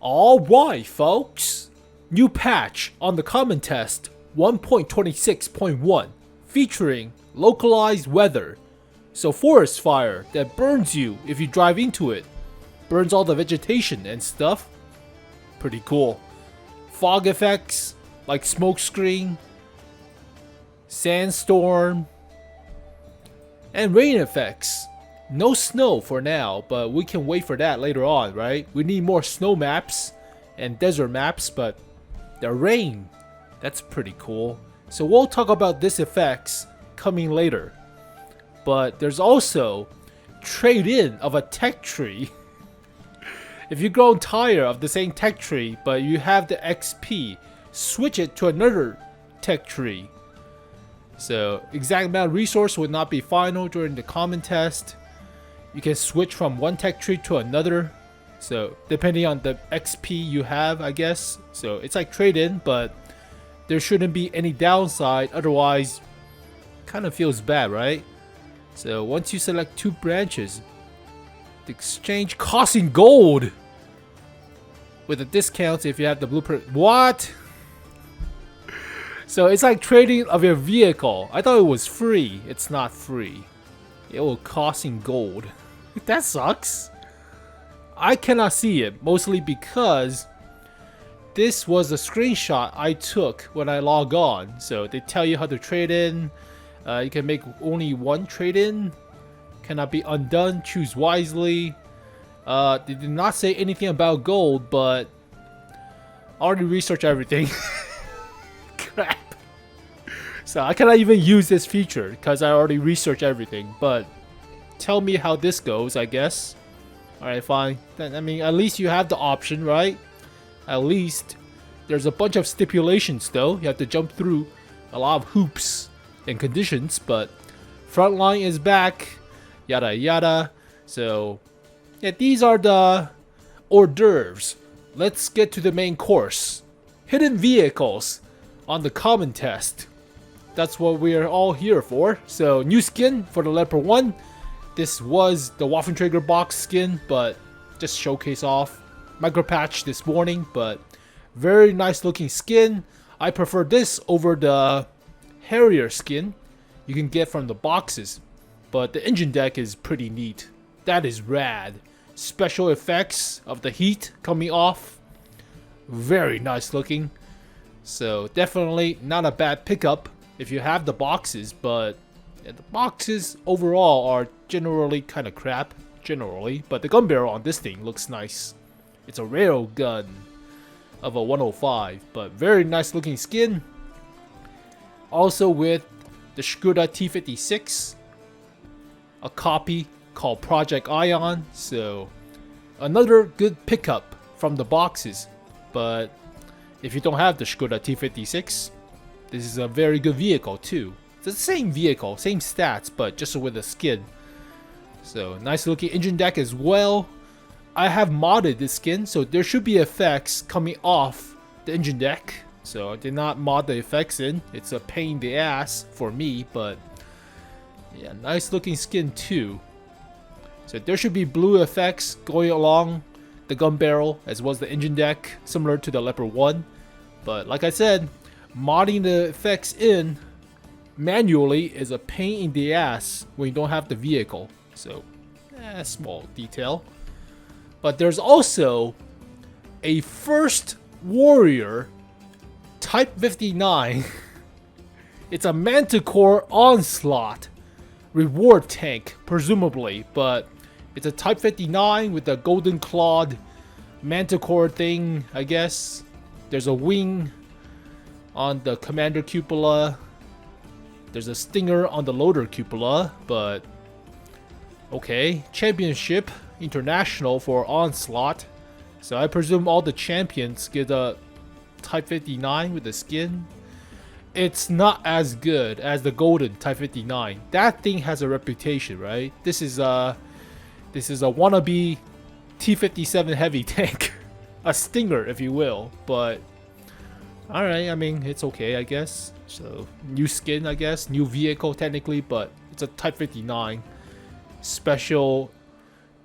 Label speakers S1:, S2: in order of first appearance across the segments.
S1: Alright folks, new patch on the common test 1.26.1 featuring localized weather. So forest fire that burns you if you drive into it, burns all the vegetation and stuff. Pretty cool. Fog effects like smoke screen, sandstorm, and rain effects. No snow for now, but we can wait for that later on, right? We need more snow maps and desert maps, but the rain, that's pretty cool. So we'll talk about these effects coming later. But there's also trade-in of a tech tree. If you're growing tired of the same tech tree, but you have the XP, switch it to another tech tree. So exact amount of resource would not be final during the common test. You can switch from one tech tree to another. So depending on the XP you have, I guess. So it's like trade-in, but there shouldn't be any downside. Otherwise, kind of feels bad, right? So once you select two branches, the exchange costing gold with the discounts if you have the blueprint. What? So it's like trading of your vehicle. I thought it was free. It's not free. It will costing gold. That sucks. I cannot see it, mostly because this was a screenshot I took when I log on. So they tell you how to trade in. You can make only one trade in. Cannot be undone. Choose wisely. They did not say anything about gold, but I already researched everything. Crap. So I cannot even use this feature because I already researched everything. But tell me how this goes, I guess. Alright, fine. Then, I mean, at least you have the option, right? At least there's a bunch of stipulations though. You have to jump through a lot of hoops and conditions, but Frontline is back. Yada yada. So yeah, these are the hors d'oeuvres. Let's get to the main course. Hidden vehicles on the common test. That's what we are all here for. So new skin for the Leopard 1. This was the Waffenträger box skin, but just showcase off. Micro patch this morning, but very nice looking skin. I prefer this over the Harrier skin you can get from the boxes, but the engine deck is pretty neat. That is rad. Special effects of the heat coming off, very nice looking. So definitely not a bad pickup if you have the boxes, but yeah, the boxes overall are generally kind of crap, but the gun barrel on this thing looks nice. It's a rail gun of a 105, but very nice looking skin. Also with the Skoda T56, a copy called Projekt Ion, so another good pickup from the boxes. But if you don't have the Skoda T56, this is a very good vehicle too. It's the same vehicle, same stats, but just with a skin. So nice looking engine deck as well. I have modded this skin, so there should be effects coming off the engine deck. So I did not mod the effects in. It's a pain in the ass for me, but yeah, nice looking skin too. So there should be blue effects going along the gun barrel as well as the engine deck, similar to the Leopard 1. But like I said, modding the effects in manually is a pain in the ass when you don't have the vehicle. So small detail. But there's also a First Warrior Type 59. It's a Manticore Onslaught reward tank, presumably, but it's a Type 59 with a golden clawed Manticore thing, I guess. There's a wing on the commander cupola. There's a stinger on the loader cupola, but okay. Championship International for Onslaught. So I presume all the champions get a Type 59 with the skin. It's not as good as the golden Type 59. That thing has a reputation, right? This is a wannabe T-57 heavy tank. A stinger, if you will, but alright, I mean, it's okay, I guess. So, new skin, I guess. New vehicle, technically, but it's a Type 59. Special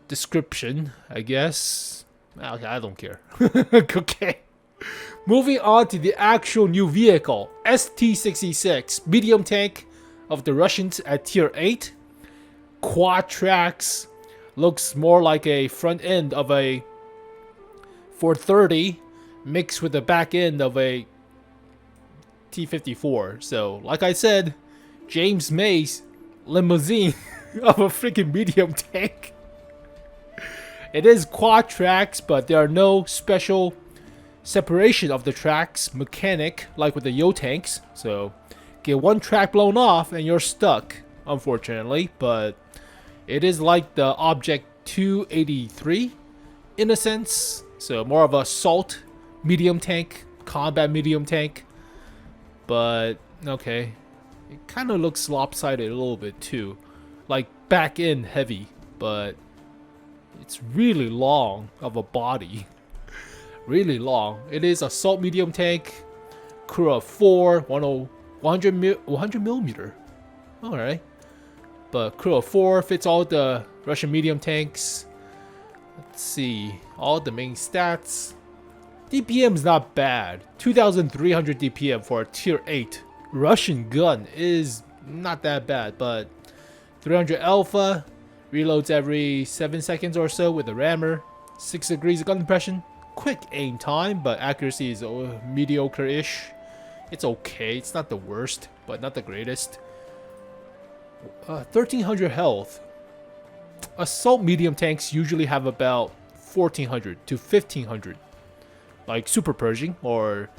S1: description, I guess. Okay, I don't care. Okay. Moving on to the actual new vehicle, ST-66, medium tank of the Russians at tier 8. Quad tracks, looks more like a front end of a 430 mixed with the back end of a T-54. So, like I said, James May's limousine of a freaking medium tank. It is quad tracks, but there are no special separation of the tracks mechanic like with the Yo tanks. So get one track blown off and you're stuck, unfortunately. But it is like the Object 283 in a sense. So more of a assault medium tank, combat medium tank. But okay, it kind of looks lopsided a little bit too, like back end heavy, but it's really long of a body. Really long. It is assault medium tank, crew of 4, 100 millimeter. Alright. But crew of 4 fits all the Russian medium tanks. Let's see. All the main stats. DPM is not bad. 2,300 DPM for a tier 8 Russian gun is not that bad, but 300 alpha. Reloads every 7 seconds or so with a rammer. 6 degrees of gun depression. Quick aim time, but accuracy is mediocre-ish. It's okay. It's not the worst, but not the greatest. 1,300 health. Assault medium tanks usually have about 1,400 to 1,500. Like Super Pershing or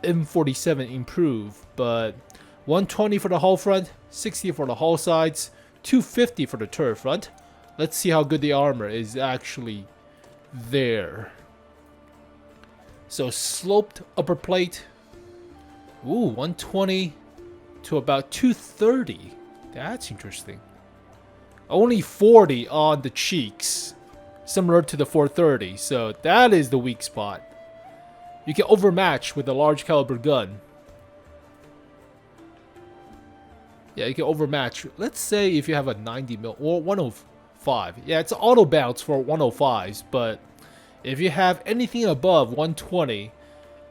S1: M47 Improve. But 120 for the hull front, 60 for the hull sides, 250 for the turret front. Let's see how good the armor is actually there. So sloped upper plate. Ooh, 120 to about 230. That's interesting. Only 40 on the cheeks, similar to the 430. So that is the weak spot. You can overmatch with a large caliber gun. Yeah, you can overmatch. Let's say if you have a 90 mil or 105. Yeah, it's auto bounce for 105s, but if you have anything above 120,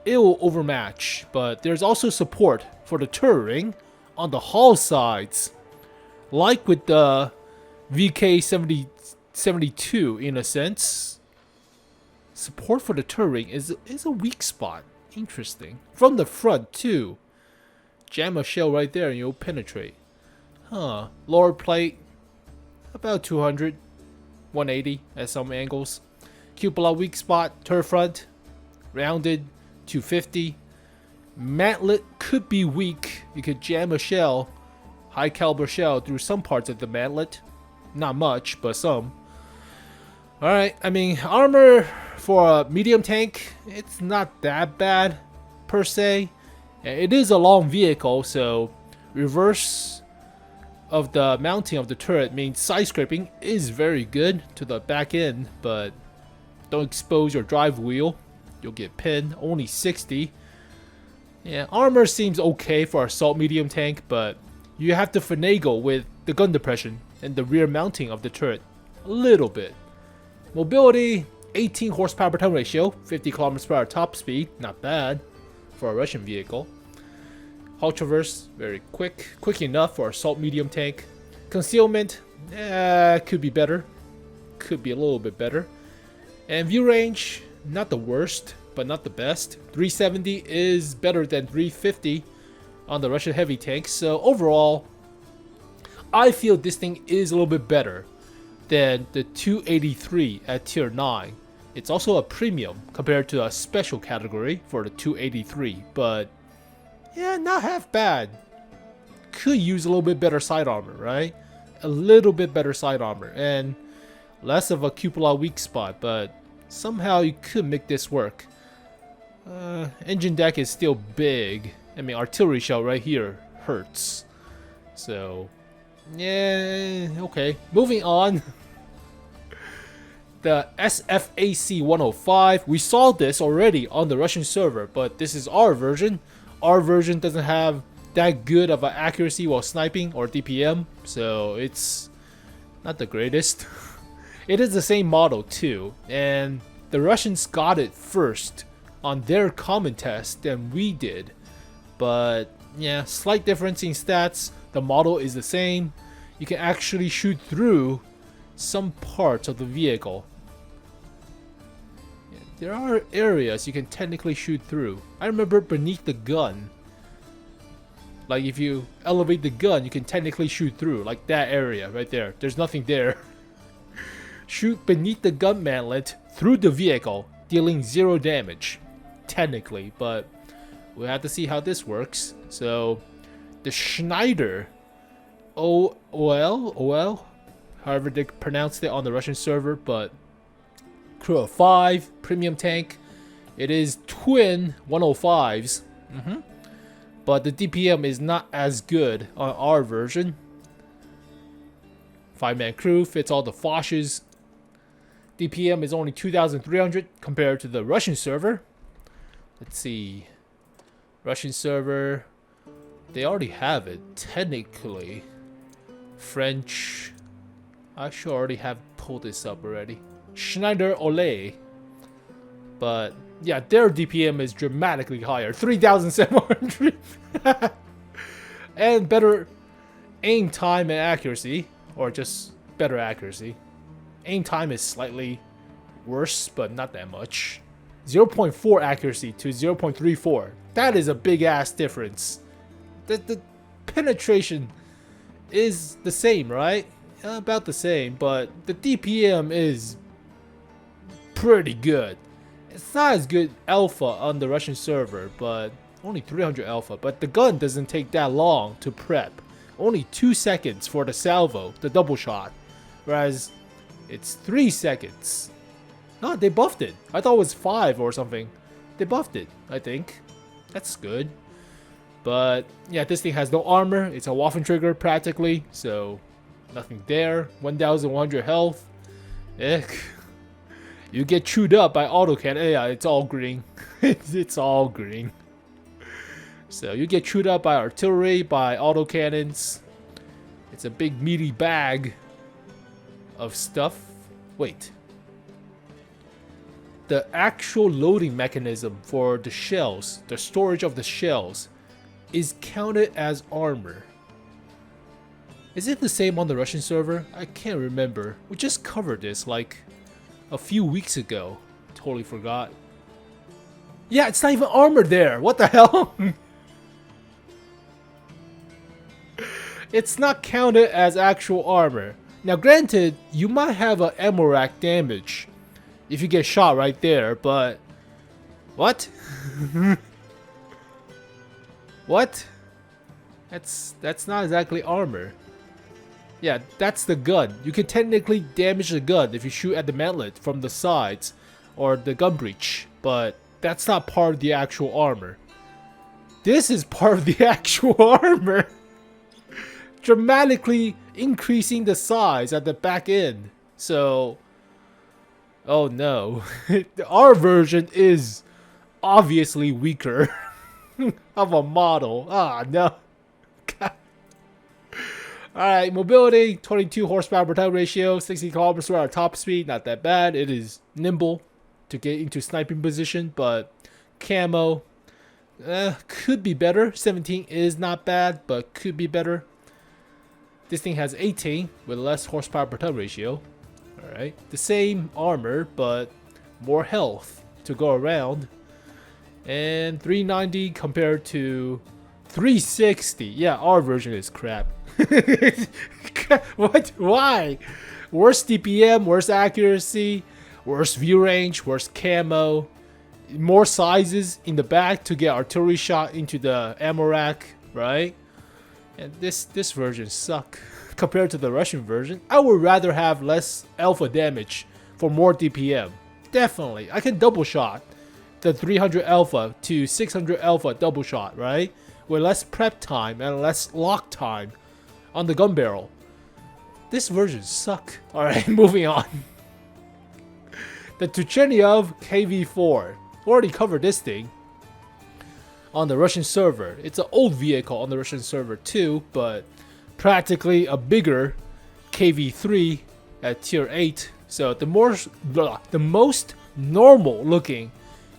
S1: it will overmatch. But there's also support for the turret ring on the hull sides, like with the VK72 in a sense. Support for the turret ring is a weak spot. Interesting. From the front too. Jam a shell right there and you'll penetrate. Huh. Lower plate, about 200, 180 at some angles. Cupola weak spot, turret front, rounded, 250. Mantlet could be weak. You could jam a shell, high caliber shell, through some parts of the mantlet. Not much, but some. Alright, I mean, armor for a medium tank, it's not that bad, per se. It is a long vehicle, so reverse of the mounting of the turret means side scraping is very good to the back end, but don't expose your drive wheel. You'll get pinned. Only 60. Yeah, armor seems okay for assault medium tank, but you have to finagle with the gun depression and the rear mounting of the turret a little bit. Mobility, 18 horsepower per ton ratio, 50 km per hour top speed, not bad for a Russian vehicle. Hull traverse, very quick enough for assault medium tank. Concealment, could be better, could be a little bit better. And view range, not the worst, but not the best. 370 is better than 350 on the Russian heavy tanks. So overall, I feel this thing is a little bit better than the 283 at tier 9. It's also a premium compared to a special category for the 283, but yeah, not half bad. Could use a little bit better side armor, right? A little bit better side armor and less of a cupola weak spot, but somehow you could make this work. Engine deck is still big. I mean, artillery shell right here hurts. So yeah, okay. Moving on. The SFAC 105. We saw this already on the Russian server, but this is our version. Our version doesn't have that good of an accuracy while sniping or DPM, so it's not the greatest. It is the same model too, and the Russians got it first on their common test than we did. But yeah, slight difference in stats. The model is the same. You can actually shoot through some parts of the vehicle. Yeah, there are areas you can technically shoot through. I remember beneath the gun. Like if you elevate the gun, you can technically shoot through. Like that area right there. There's nothing there. Shoot beneath the gun mantlet through the vehicle, dealing 0 damage. Technically, but we'll have to see how this works. So, the Schneider OL, however they pronounced it on the Russian server, but crew of 5, premium tank. It is twin 105s, but the DPM is not as good on our version. 5-man crew, fits all the Foshes. DPM is only 2,300 compared to the Russian server. Let's see. Russian server, they already have it, technically. French, I should already have pulled this up already. Schneider Olay. But yeah, their DPM is dramatically higher, 3,700. And better aim time and accuracy, or just better accuracy. Aim time is slightly worse, but not that much. 0.4 accuracy to 0.34. That is a big ass difference. The penetration is the same, right? About the same, but the DPM is pretty good. It's not as good alpha on the Russian server, but only 300 alpha. But the gun doesn't take that long to prep. Only 2 seconds for the salvo, the double shot. Whereas it's 3 seconds. No, they buffed it. I thought it was 5 or something. They buffed it, I think. That's good. But yeah, this thing has no armor. It's a Waffentrigger practically, so nothing there. 1,100 health. You get chewed up by autocannon. Yeah, it's all green. It's all green. So you get chewed up by artillery, by autocannons. It's a big meaty bag of stuff. Wait. The actual loading mechanism for the shells, the storage of the shells, is counted as armor. Is it the same on the Russian server? I can't remember. We just covered this like a few weeks ago. Totally forgot. Yeah, it's not even armor there. What the hell? It's not counted as actual armor. Now granted, you might have an ammo rack damage if you get shot right there, but what? What? That's not exactly armor. Yeah, that's the gun. You can technically damage the gun if you shoot at the mantlet from the sides or the gun breech, but that's not part of the actual armor. This is part of the actual armor. Dramatically increasing the size at the back end. So, oh no. Our version is obviously weaker of a model. Ah, no. Alright, mobility, 22 horsepower per ton ratio, 60 kilometers per hour top speed, not that bad. It is nimble to get into sniping position, but camo could be better. 17 is not bad, but could be better. This thing has 18 with less horsepower per ton ratio. Alright, the same armor, but more health to go around. And 390 compared to 360. Yeah, our version is crap. What? Why? Worse DPM, worse accuracy, worse view range, worse camo, more sizes in the back to get artillery shot into the ammo rack, right? And this version suck compared to the Russian version. I would rather have less alpha damage for more DPM. Definitely, I can double shot the 300 alpha to 600 alpha double shot, right? With less prep time and less lock time on the gun barrel. This version suck. Alright, moving on. The Turchaninov KV4. Already covered this thing on the Russian server. It's an old vehicle on the Russian server too, but practically a bigger KV3 at tier 8. So the most normal looking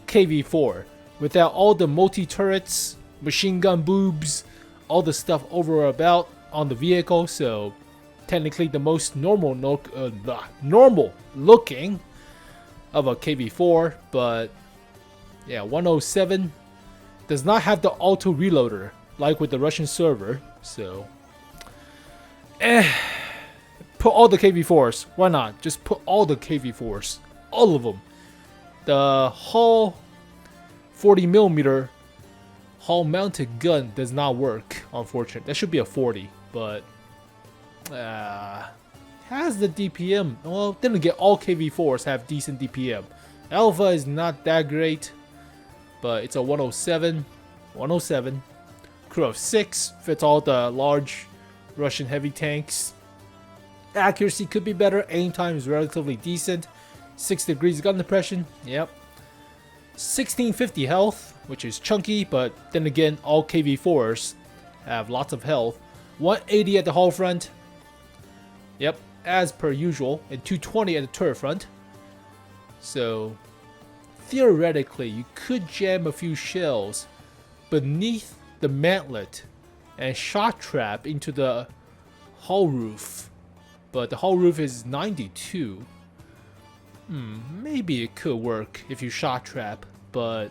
S1: KV-4 without all the multi-turrets, machine gun boobs, all the stuff over or about on the vehicle. So technically the most normal looking of a KV-4, but yeah, 107 does not have the auto reloader like with the Russian server. So put all the KV-4s. Why not? Just put all the KV-4s, all of them. The hull 40mm hull mounted gun does not work, unfortunately. That should be a 40, but has the DPM. Well, then again, all KV-4s have decent DPM. Alpha is not that great, but it's a 107. 107. Crew of 6 fits all the large Russian heavy tanks. Accuracy could be better. Aim time is relatively decent. 6 degrees gun depression. Yep. 1650 health, which is chunky, but then again, all KV-4s have lots of health. 180 at the hull front. Yep, as per usual, and 220 at the turret front. So theoretically, you could jam a few shells beneath the mantlet and shot trap into the hull roof, but the hull roof is 92. Maybe it could work if you shot trap, but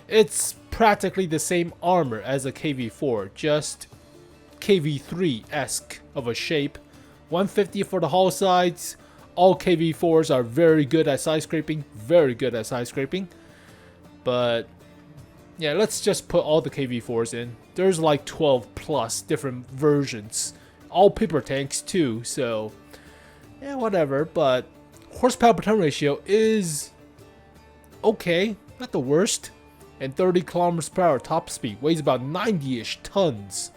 S1: it's practically the same armor as a KV-4, just KV-3-esque of a shape. 150 for the hull sides. All KV-4s are very good at side scraping, but yeah, let's just put all the KV-4s in. There's like 12 plus different versions, all paper tanks too, so yeah, whatever. But horsepower per ton ratio is okay, not the worst, and 30 kilometers per hour top speed, weighs about 90-ish tons.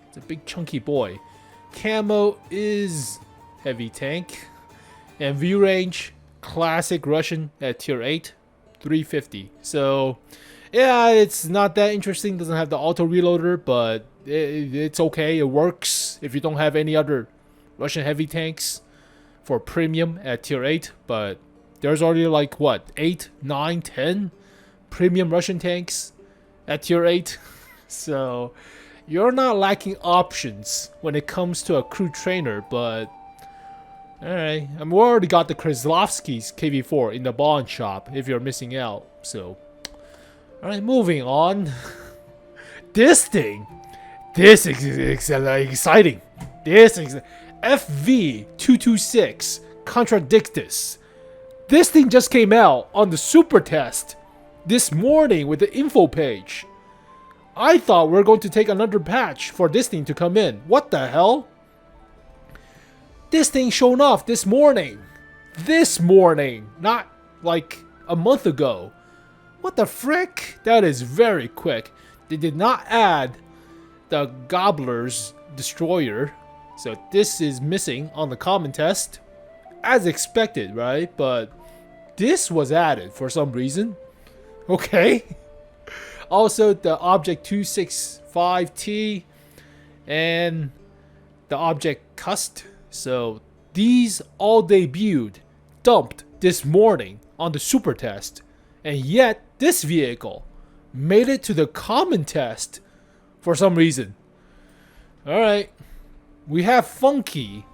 S1: It's a big chunky boy. Camo is heavy tank, and view range classic Russian at tier 8, 350. So yeah, it's not that interesting. Doesn't have the auto reloader, but it's okay. It works if you don't have any other Russian heavy tanks for premium at tier 8. But there's already like what, 8, 9, 10 premium Russian tanks at tier 8. So you're not lacking options when it comes to a crew trainer. But alright, we already got the Kraslovsky's KV-4 in the bond shop if you're missing out. So alright, moving on. This thing, this is exciting. This is FV226 Contradictious. This thing just came out on the Supertest this morning with the info page. I thought we were going to take another patch for this thing to come in. What the hell? This thing shown off this morning. This morning, not like a month ago. What the frick? That is very quick. They did not add the Gabler's destroyer, so this is missing on the common test, as expected, right? But this was added for some reason. Okay. Also, the Object 265T and the Object Kust. So these all debuted, dumped this morning on the Supertest, and yet this vehicle made it to the common test for some reason. Alright, we have funky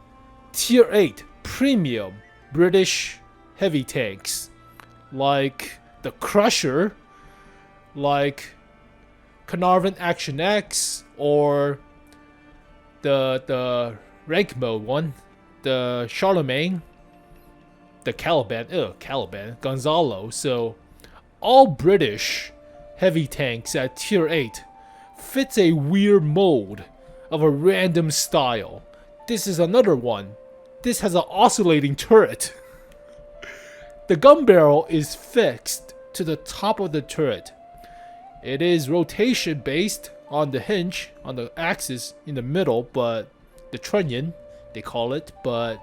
S1: tier 8 premium British heavy tanks like the Crusher, like Carnarvon Action X, or the rank mode one, the Charlemagne, the Caliban, Gonzalo. So all British heavy tanks at tier 8 fits a weird mold of a random style. This is another one. This has an oscillating turret. The gun barrel is fixed to the top of the turret. It is rotation based on the hinge, on the axis in the middle, but the trunnion, they call it, but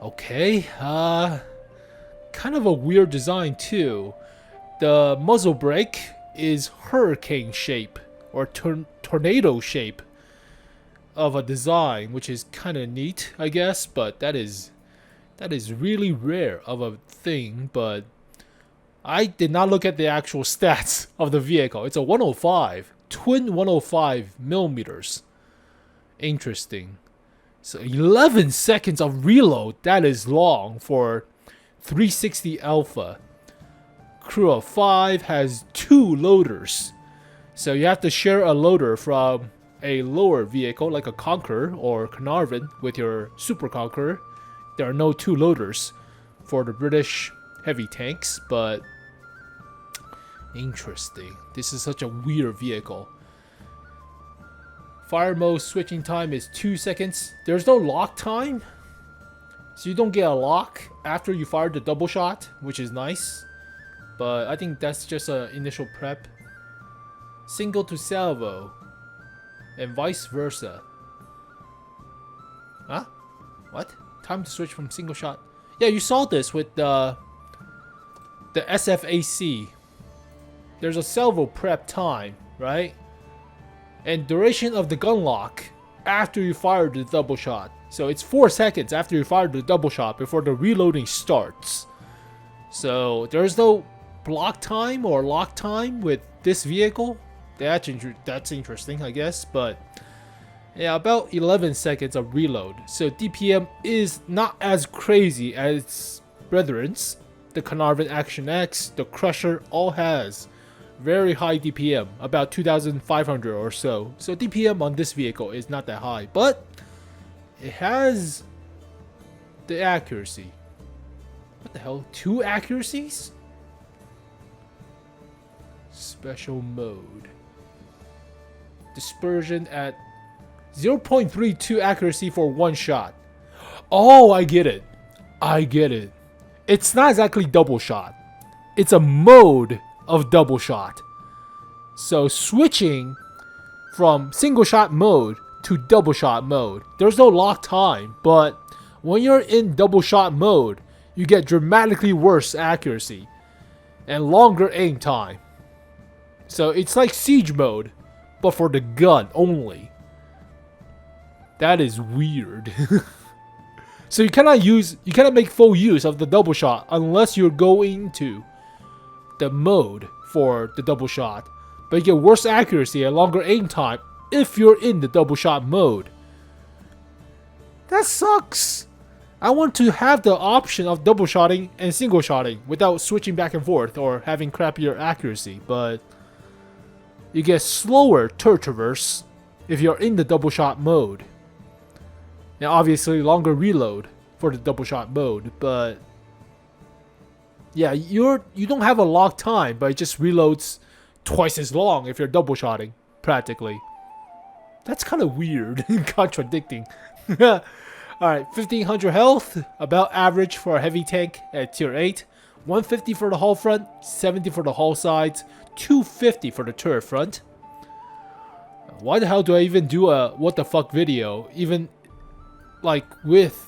S1: okay. Kind of a weird design too. The muzzle brake is hurricane shape or tornado shape of a design, which is kind of neat, I guess, but that is That is really rare of a thing, but I did not look at the actual stats of the vehicle. It's a 105, twin 105mm. Interesting. So 11 seconds of reload. That is long for 360 Alpha. Crew of 5 has 2 loaders. So you have to share a loader from a lower vehicle like a Conqueror or Carnarvon with your Super Conqueror. There are no 2 loaders for the British heavy tanks, but interesting. This is such a weird vehicle. Fire mode switching time is 2 seconds. There's no lock time, so you don't get a lock after you fire the double shot, which is nice. But I think that's just an initial prep. Single to salvo, and vice versa. Huh? What? Time to switch from single shot. Yeah, you saw this with the SFAC. There's a salvo prep time, right? And duration of the gun lock after you fire the double shot. So it's 4 seconds after you fire the double shot before the reloading starts. So there's no block time or lock time with this vehicle. That's interesting, I guess. But yeah, about 11 seconds of reload. So DPM is not as crazy as brethren's. The Carnarvon Action X, the Crusher, all has very high DPM, about 2,500 or so. So DPM on this vehicle is not that high, but it has the accuracy. What the hell? 2 accuracies? Special mode. Dispersion at 0.32 accuracy for 1 shot. Oh, I get it. I get it. It's not exactly double shot. It's a mode of double shot. So switching from single shot mode to double shot mode, there's no lock time, but when you're in double shot mode, you get dramatically worse accuracy and longer aim time. So it's like siege mode, but for the gun only. That is weird. So you cannot make full use of the double shot unless you're going to the mode for the double shot. But you get worse accuracy and longer aim time if you're in the double shot mode. That sucks. I want to have the option of double shotting and single shotting without switching back and forth or having crappier accuracy, but you get slower turret traverse if you're in the double shot mode. Now obviously longer reload for the double shot mode, but yeah, you don't have a lock time, but it just reloads twice as long if you're double shotting, practically. That's kind of weird and contradicting. Alright, 1500 health, about average for a heavy tank at tier 8. 150 for the hull front, 70 for the hull sides, 250 for the turret front. Why the hell do I even do a what the fuck video, even like with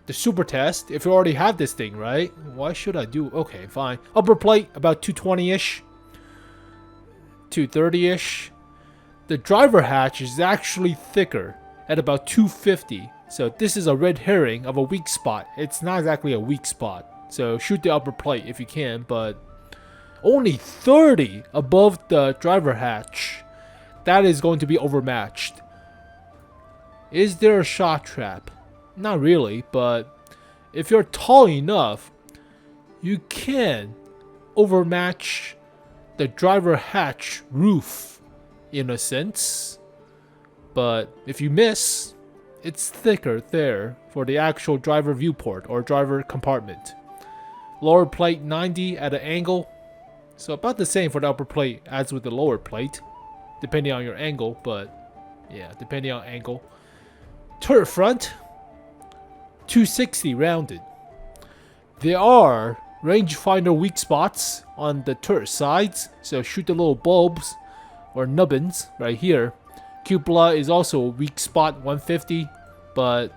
S1: the Supertest, if you already have this thing, right? Why should I do? Okay, fine. Upper plate, about 220-ish. 230-ish. The driver hatch is actually thicker at about 250. So this is a red herring of a weak spot. It's not exactly a weak spot. So shoot the upper plate if you can, but only 30 above the driver hatch. That is going to be overmatched. Is there a shot trap? Not really, but if you're tall enough, you can overmatch the driver hatch roof in a sense. But if you miss, it's thicker there for the actual driver viewport or driver compartment. Lower plate 90 at an angle, so about the same for the upper plate as with the lower plate, depending on your angle, but yeah, depending on angle. Turret front, 260 rounded. There are rangefinder weak spots on the turret sides, so shoot the little bulbs or nubbins right here. Cupola is also a weak spot, 150, but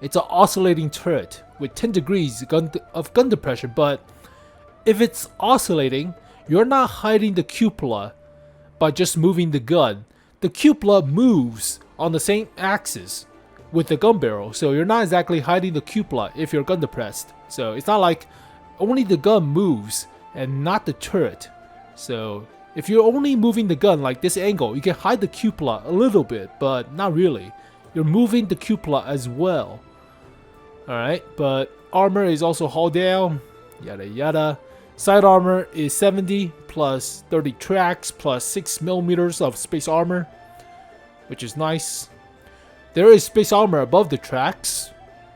S1: it's an oscillating turret with 10 degrees of gun depression, but if it's oscillating, you're not hiding the cupola by just moving the gun. The cupola moves on the same axis with the gun barrel, so you're not exactly hiding the cupola if you're gun depressed. So it's not like only the gun moves and not the turret. So if you're only moving the gun like this angle, you can hide the cupola a little bit, but not really. You're moving the cupola as well. Alright, but armor is also hull down, yada yada. Side armor is 70 plus 30 tracks plus 6mm of space armor, which is nice. There is space armor above the tracks,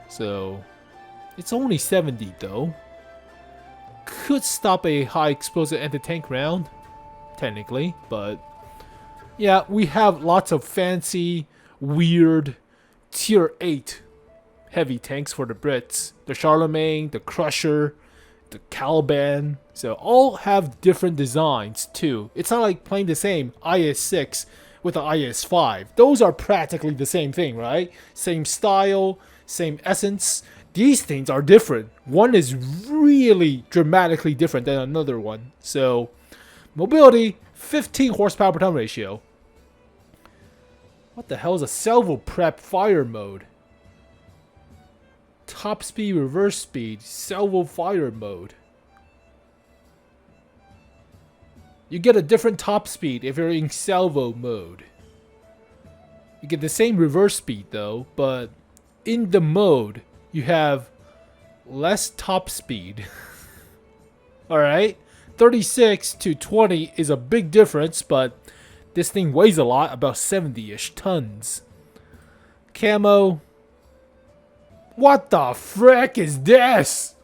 S1: so it's only 70 though. Could stop a high explosive anti-tank round, technically, but yeah, we have lots of fancy, weird, tier 8 heavy tanks for the Brits. The Charlemagne, the Crusher, the Caliban, so all have different designs too. It's not like playing the same IS-6 with the IS-5. Those are practically the same thing, right? Same style, same essence. These things are different. One is really dramatically different than another one. So, mobility, 15 horsepower per ton ratio. What the hell is a salvo prep fire mode? Top speed, reverse speed, salvo fire mode. You get a different top speed if you're in salvo mode. You get the same reverse speed though, but in the mode, you have less top speed. Alright? 36 to 20 is a big difference, but this thing weighs a lot, about 70-ish tons. Camo. What the frick is this?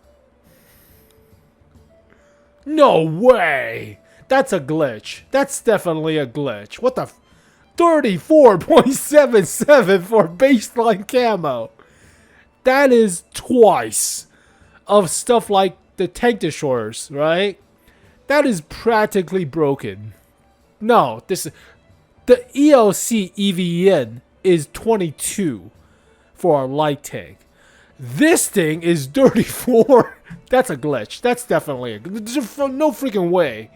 S1: No way! That's a glitch. That's definitely a glitch. What the 34.77 for baseline camo. That is twice of stuff like the tank destroyers, right? That is practically broken. No, the ELC EVN is 22 for a light tank. This thing is 34. That's a glitch. That's definitely a glitch. No freaking way.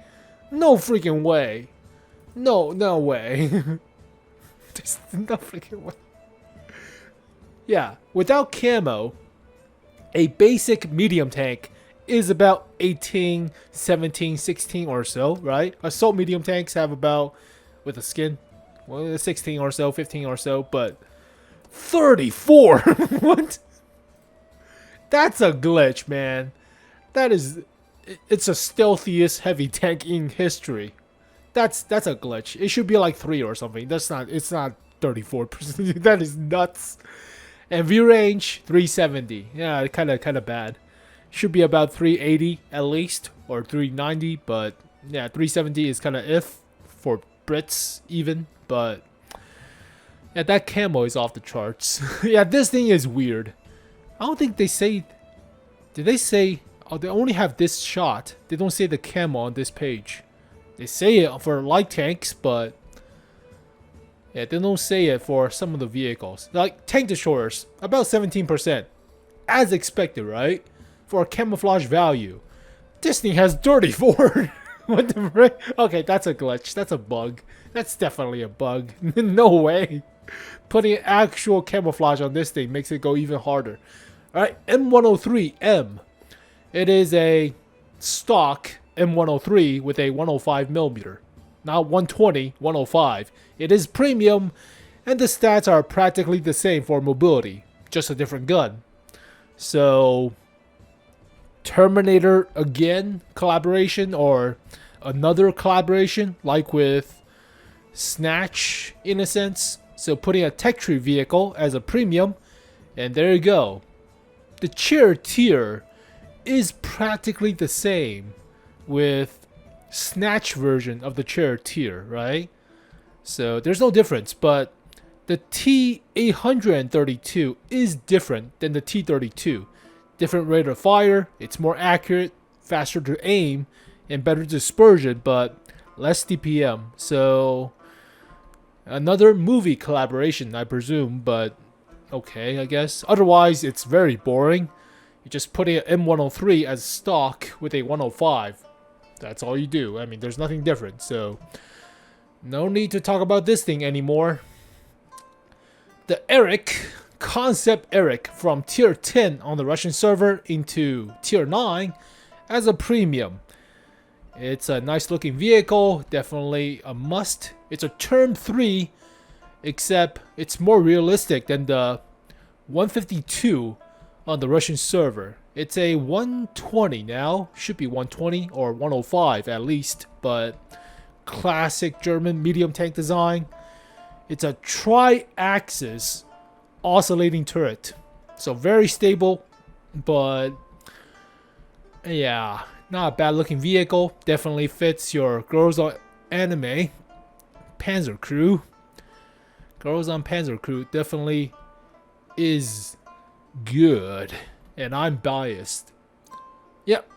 S1: No freaking way. No way. There's no freaking way. Yeah, without camo, a basic medium tank is about 18, 17, 16 or so, right? Assault medium tanks have about, with a skin, well, 16 or so, 15 or so, but 34? What? That's a glitch, man. That is, it's the stealthiest heavy tank in history. That's a glitch. It should be like 3 or something. That's not, it's not 34%. That is nuts. And view range 370. Yeah, kind of bad. Should be about 380 at least, or 390, but yeah, 370 is kind of if for Brits even, but yeah, that camo is off the charts. Yeah, this thing is weird. I don't think they say, did they say, oh, they only have this shot. They don't say the camo on this page. They say it for light tanks, but yeah, they don't say it for some of the vehicles. Like tank destroyers, about 17%. As expected, right? For a camouflage value. This thing has 34. What the frick? Okay, that's a glitch. That's a bug. That's definitely a bug. No way. Putting actual camouflage on this thing makes it go even harder. Alright, M103M. It is a stock M103 with a 105mm. Not 120, 105. It is premium, and the stats are practically the same for mobility. Just a different gun. So, Terminator again collaboration, or another collaboration, like with Snatch in a sense. So putting a tech tree vehicle as a premium, and there you go. The chair tier is practically the same with Snatch version of the chair tier, right? So there's no difference, but the T832 is different than the T32. Different rate of fire, it's more accurate, faster to aim, and better dispersion, but less DPM. So another movie collaboration, I presume, but okay, I guess. Otherwise, it's very boring. You just put an M103 as stock with a 105. That's all you do. I mean, there's nothing different, so no need to talk about this thing anymore. The Erich Konzept Erich from tier 10 on the Russian server into tier 9 as a premium. It's a nice looking vehicle, definitely a must. It's a turn 3, except it's more realistic than the 152 on the Russian server. It's a 120 now, should be 120 or 105 at least, but classic German medium tank design. It's a tri-axis oscillating turret, so very stable, but yeah, not a bad looking vehicle. Definitely fits your girls on anime Panzer crew. Girls on Panzer crew definitely is good, and I'm biased. Yep.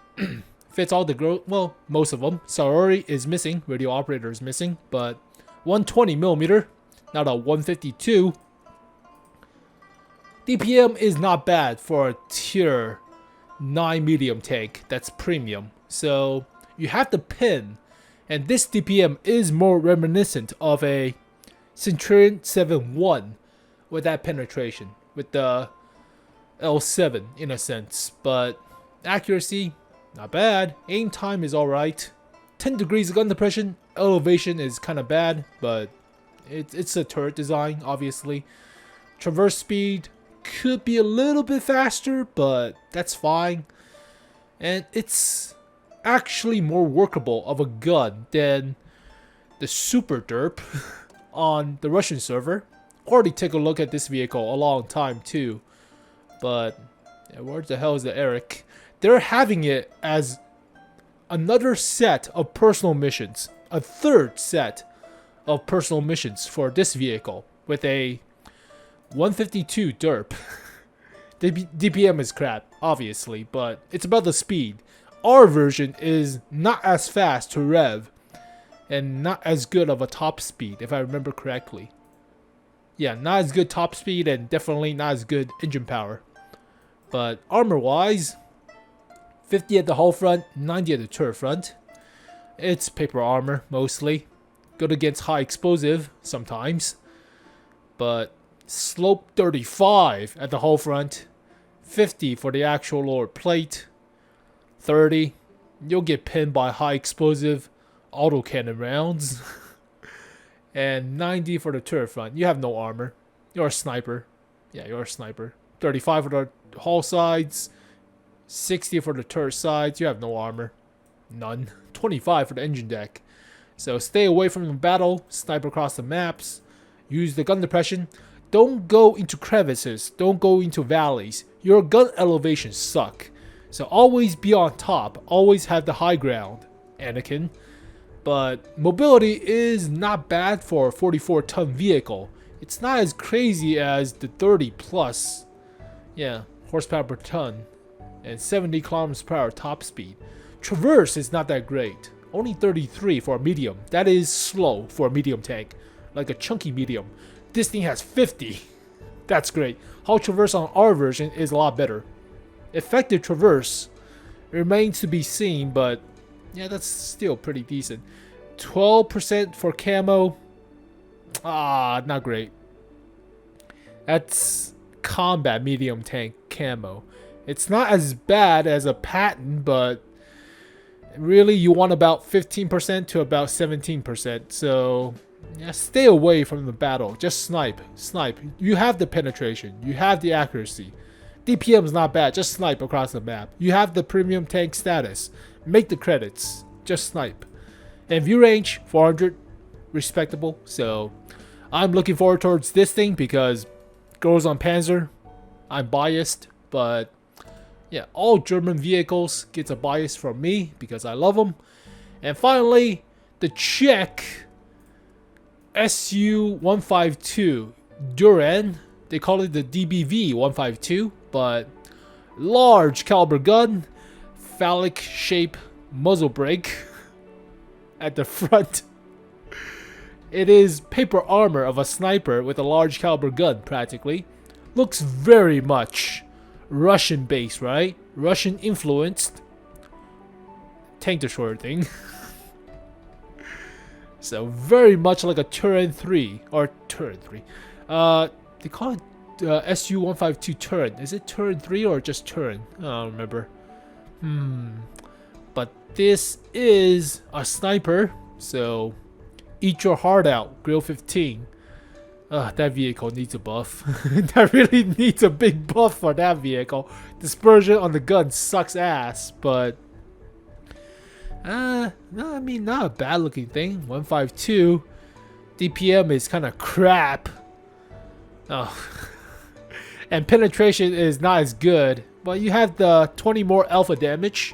S1: Fits all the girls, well, most of them. Saori is missing, radio operator is missing, but 120mm, not a 152. DPM is not bad for a tier 9 medium tank that's premium. So you have the pin, and this DPM is more reminiscent of a Centurion 7-1 with that penetration, with the L7 in a sense, but accuracy, not bad. Aim time is alright. 10 degrees of gun depression, elevation is kind of bad, but it's a turret design, obviously. Traverse speed could be a little bit faster, but that's fine. And it's actually more workable of a gun than the Super Derp on the Russian server. Already take a look at this vehicle a long time too, but yeah, where the hell is the Erich? They're having it as another set of personal missions, a third set of personal missions for this vehicle with a 152 derp. The DPM is crap, obviously, but it's about the speed. Our version is not as fast to rev and not as good of a top speed, if I remember correctly. Yeah, not as good top speed and definitely not as good engine power. But armor-wise, 50 at the hull front, 90 at the turret front. It's paper armor, mostly. Good against high explosive, sometimes. But slope 35 at the hull front. 50 for the actual lower plate. 30, you'll get pinned by high explosive autocannon rounds. And 90 for the turret front. You have no armor. You're a sniper. Yeah, you're a sniper. 35 for the hull sides. 60 for the turret sides. You have no armor. None. 25 for the engine deck. So stay away from the battle. Snipe across the maps. Use the gun depression. Don't go into crevices. Don't go into valleys. Your gun elevations suck. So always be on top. Always have the high ground, Anakin. But mobility is not bad for a 44-ton vehicle. It's not as crazy as the 30 plus, yeah, horsepower per ton and 70 kilometers per hour top speed. Traverse is not that great. Only 33 for a medium. That is slow for a medium tank, like a chunky medium. This thing has 50. That's great. Hull traverse on our version is a lot better. Effective traverse remains to be seen, but yeah, that's still pretty decent. 12% for camo. Not great. That's combat medium tank camo. It's not as bad as a patent, but really you want about 15% to about 17%. So yeah, stay away from the battle. Just snipe. Snipe. You have the penetration. You have the accuracy. DPM is not bad. Just snipe across the map. You have the premium tank status. Make the credits. Just snipe. And view range 400, respectable. So I'm looking forward towards this thing because girls on Panzer, I'm biased, but yeah, all German vehicles gets a bias from me because I love them. And finally, the Czech Su-152 Duran. They call it the DBV-152, but large caliber gun, phallic shape muzzle brake at the front. It is paper armor of a sniper with a large caliber gun, practically. Looks very much Russian based, right? Russian influenced. Tank destroyer thing. So very much like a Turret 3 or Turret 3. They call it SU-152 turret. Is it turret 3 or just turret? I don't remember. But this is a sniper, so eat your heart out, Grill 15. That vehicle needs a buff. That really needs a big buff for that vehicle. Dispersion on the gun sucks ass, but no, I mean, not a bad looking thing. 152 DPM is kind of crap. Oh, and penetration is not as good, but you have the 20 more alpha damage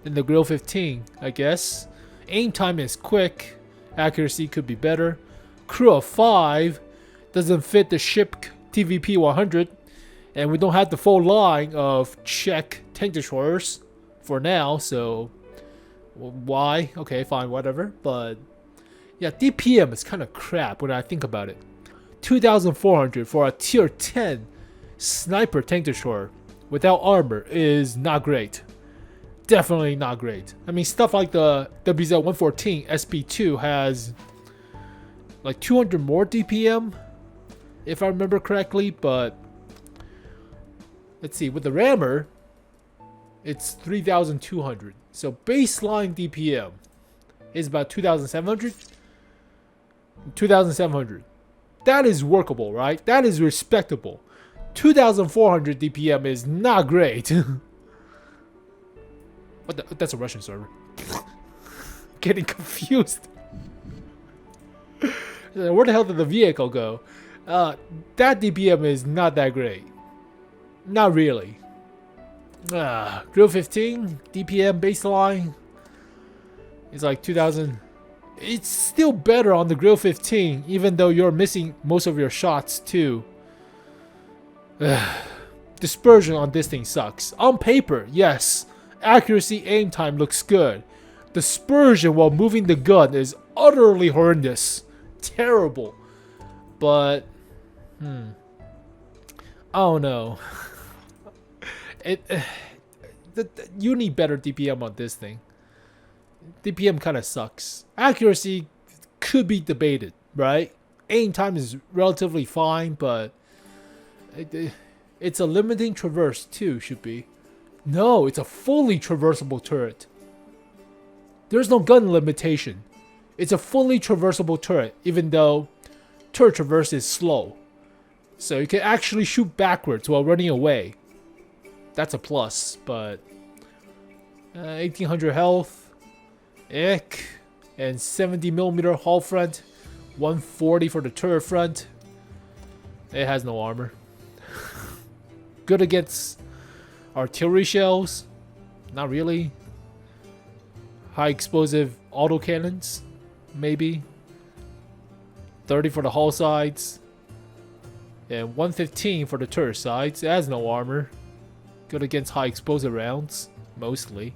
S1: than the Grill 15, I guess. Aim time is quick. Accuracy could be better. Crew of 5 doesn't fit the ship TVP 100, and we don't have the full line of Czech tank destroyers for now, so why? Okay, fine, whatever. But yeah, DPM is kind of crap when I think about it. 2,400 for a tier 10 sniper tank destroyer without armor is not great. Definitely not great. I mean, stuff like the WZ-114 SP2 has like 200 more DPM, if I remember correctly, but let's see, with the rammer, it's 3,200. So baseline DPM is about 2,700. 2,700. That is workable, right? That is respectable. 2,400 DPM is not great. What the? That's a Russian server. Getting confused. Where the hell did the vehicle go? That DPM is not that great. Not really. Grill 15 DPM baseline is like 2,000. It's still better on the Grill 15, even though you're missing most of your shots too. Dispersion on this thing sucks. On paper, yes. Accuracy, aim time looks good. Dispersion while moving the gun is utterly horrendous. Terrible. But I don't know. You need better DPM on this thing. DPM kind of sucks. Accuracy could be debated, right? Aim time is relatively fine, but it's a limiting traverse too, should be. No, it's a fully traversable turret. There's no gun limitation. It's a fully traversable turret, even though turret traverse is slow. So you can actually shoot backwards while running away. That's a plus, but 1,800 health. Ick. And 70mm hull front. 140 for the turret front. It has no armor. Good against artillery shells. Not really. High explosive autocannons. Maybe. 30 for the hull sides. And 115 for the turret sides. It has no armor. Good against high explosive rounds. Mostly.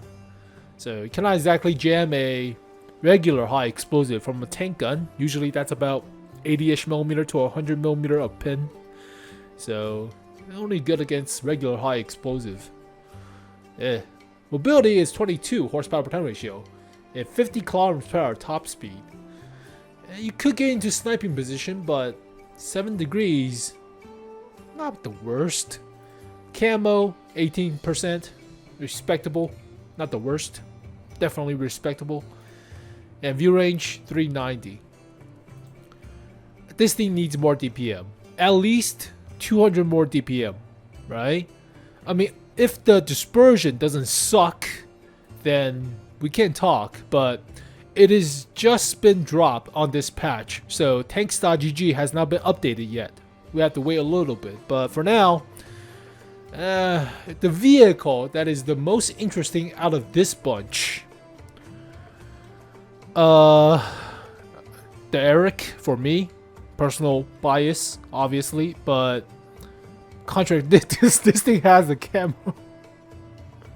S1: So you cannot exactly jam a regular high explosive from a tank gun. Usually that's about 80-ish millimeter to 100mm of pin. So only good against regular high explosive. Mobility is 22 horsepower per ton ratio and 50 km/h top speed. You could get into sniping position, but 7 degrees, not the worst. Camo 18%, respectable, not the worst, definitely respectable. And view range 390. This thing needs more DPM, at least 200 more DPM, right? I mean, if the dispersion doesn't suck, then we can't talk, but it has just been dropped on this patch, so tanks.gg has not been updated yet. We have to wait a little bit, but for now, the vehicle that is the most interesting out of this bunch, the Erich, for me, personal bias, obviously, but Contradictious, this thing has the camo.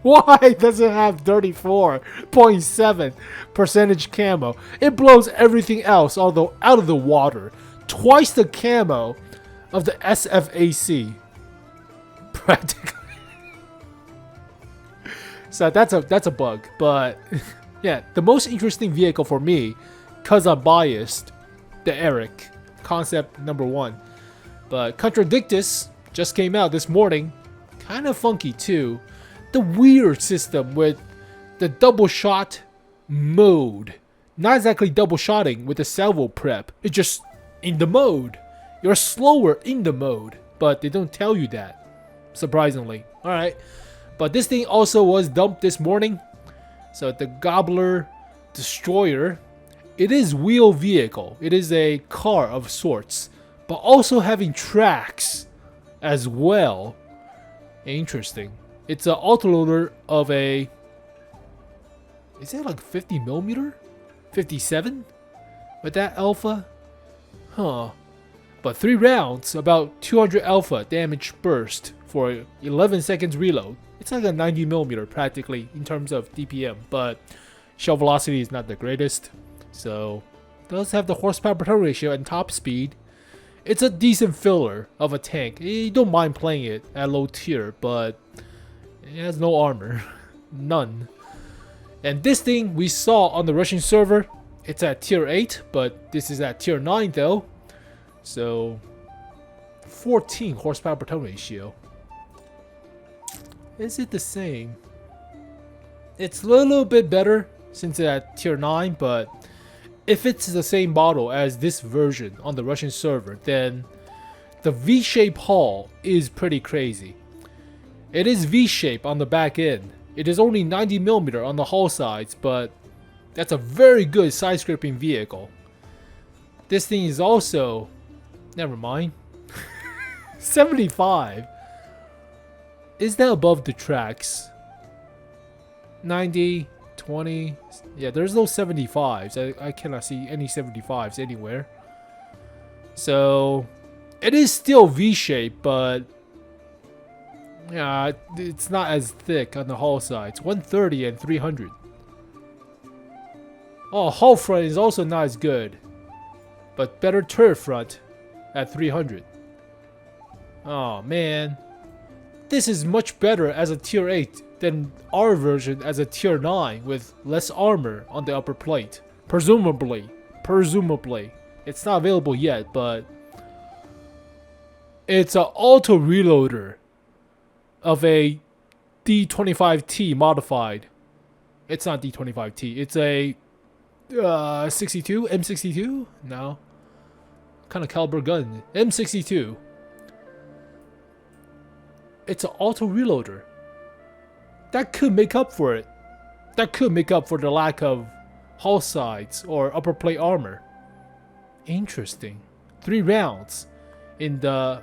S1: Why does it have 34.7% camo? It blows everything else out of the water. Twice the camo of the SFAC. Practically. So that's a bug. But yeah, the most interesting vehicle for me, cause I'm biased, the Erich Konzept I. But Contradictious just came out this morning. Kind of funky too. The weird system with the double shot mode. Not exactly double shotting with the salvo prep. It's just in the mode. You're slower in the mode, but they don't tell you that, surprisingly. Alright, but this thing also was dumped this morning. So the Gabler destroyer, it is wheel vehicle. It is a car of sorts, but also having tracks as well. Interesting. It's an autoloader of a, is it like 50mm? 57? With that alpha? Huh. But 3 rounds, about 200 alpha damage burst for 11 seconds reload. It's like a 90mm practically in terms of DPM, but shell velocity is not the greatest. So, it does have the horsepower per turn ratio and top speed. It's a decent filler of a tank. You don't mind playing it at low tier, but it has no armor. None. And this thing we saw on the Russian server, it's at tier 8, but this is at tier 9 though. So 14 horsepower per ton ratio. Is it the same? It's a little bit better since it's at tier 9, but if it's the same model as this version on the Russian server, then the V-shape hull is pretty crazy. It is V-shape on the back end. It is only 90mm on the hull sides, but that's a very good side-scraping vehicle. This thing is also, never mind, 75. Is that above the tracks? 90, 20, yeah, there's no 75s. I cannot see any 75s anywhere. So, it is still V-shape, but yeah, it's not as thick on the hull sides. 130 and 300. Oh, hull front is also not as good, but better turret front at 300. Oh man, this is much better as a tier 8 than our version as a tier 9 with less armor on the upper plate. Presumably. It's not available yet, but it's an auto reloader of a D25T modified. It's not D25T. It's a 62? M62? No. What kind of caliber gun? M62. It's an auto reloader. That could make up for it. That could make up for the lack of hull sides or upper plate armor. Interesting. 3 rounds in the,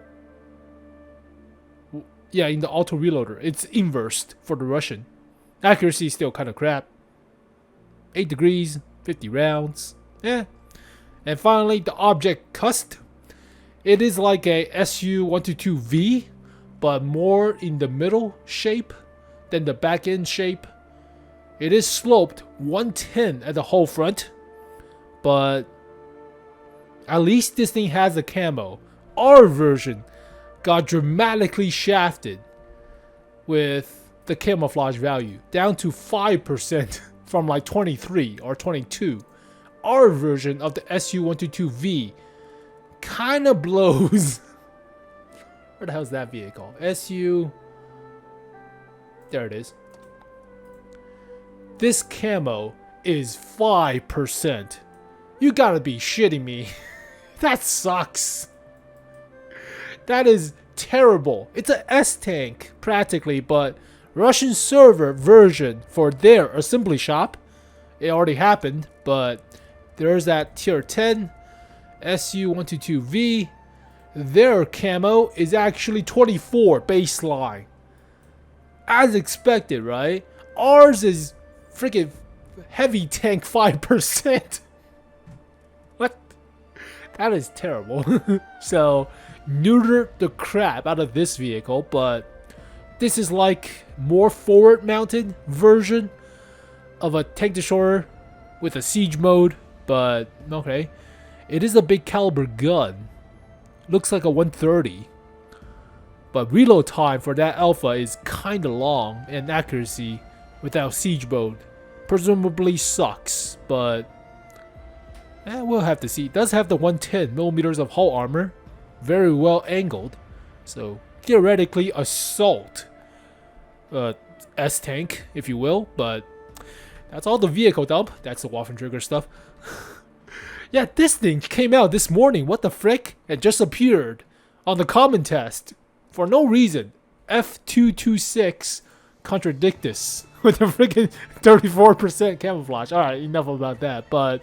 S1: yeah, in the auto reloader. It's inversed for the Russian. Accuracy is still kind of crap. 8 degrees, 50 rounds. Yeah. And finally, the object Kust. It is like a Su-122V, but more in the middle shape than the back end shape. It is sloped 110 at the whole front, but at least this thing has a camo. Our version got dramatically shafted with the camouflage value down to 5% from like 23 or 22. Our version of the Su-122V kind of blows. Where the hell is that vehicle? Su. There it is. This camo is 5%. You gotta be shitting me. That sucks. That is terrible. It's a S-tank, practically, but Russian server version for their assembly shop. It already happened, but there's that tier 10 Su-122V. Their camo is actually 24 baseline. As expected, right? Ours is freaking heavy tank 5%. What? That is terrible. So, neuter the crap out of this vehicle, but this is like more forward mounted version of a tank destroyer with a siege mode, but okay. It is a big caliber gun. Looks like a 130. But reload time for that alpha is kinda long, and accuracy without siege mode presumably sucks, but we'll have to see. It does have the 110mm of hull armor, very well angled, so theoretically assault S-tank, if you will, but that's all the vehicle dump. That's the Waffentrigger stuff. Yeah, this thing came out this morning. What the frick? It just appeared on the common test for no reason. FV226 Contradictious with a freaking 34% camouflage. Alright, enough about that. But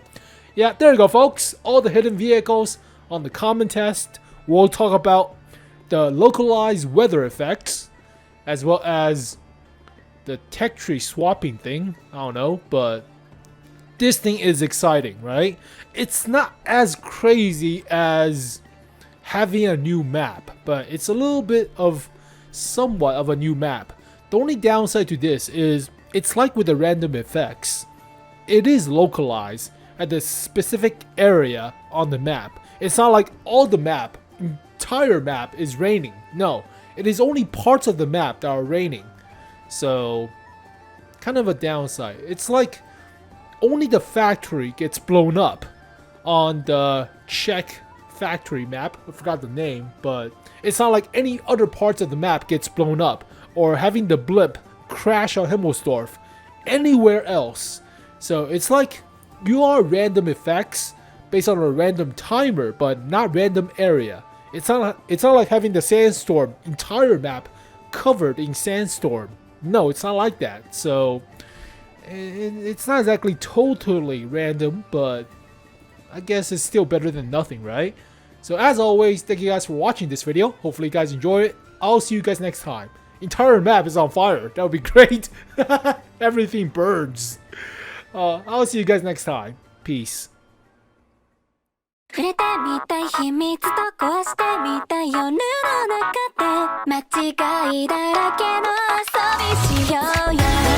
S1: yeah, there you go, folks. All the hidden vehicles on the common test. We'll talk about the localized weather effects as well as the tech tree swapping thing. I don't know, but this thing is exciting, right? It's not as crazy as having a new map, but it's a little bit of somewhat of a new map. The only downside to this is it's like with the random effects. It is localized at the specific area on the map. It's not like all the map, entire map is raining. No, it is only parts of the map that are raining. So, kind of a downside. It's like only the factory gets blown up on the Czech factory map. I forgot the name, but it's not like any other parts of the map gets blown up or having the blip crash on Himmelsdorf anywhere else. So it's like you are random effects based on a random timer, but not random area. It's not like having the sandstorm entire map covered in sandstorm. No, it's not like that. So it's not exactly totally random, but I guess it's still better than nothing, right? So as always, thank you guys for watching this video. Hopefully you guys enjoy it. I'll see you guys next time. Entire map is on fire. That would be great. Everything burns. I'll see you guys next time. Peace.
S2: 触れてみたい秘密と壊してみたい夜の中で間違いだらけの遊びしようよ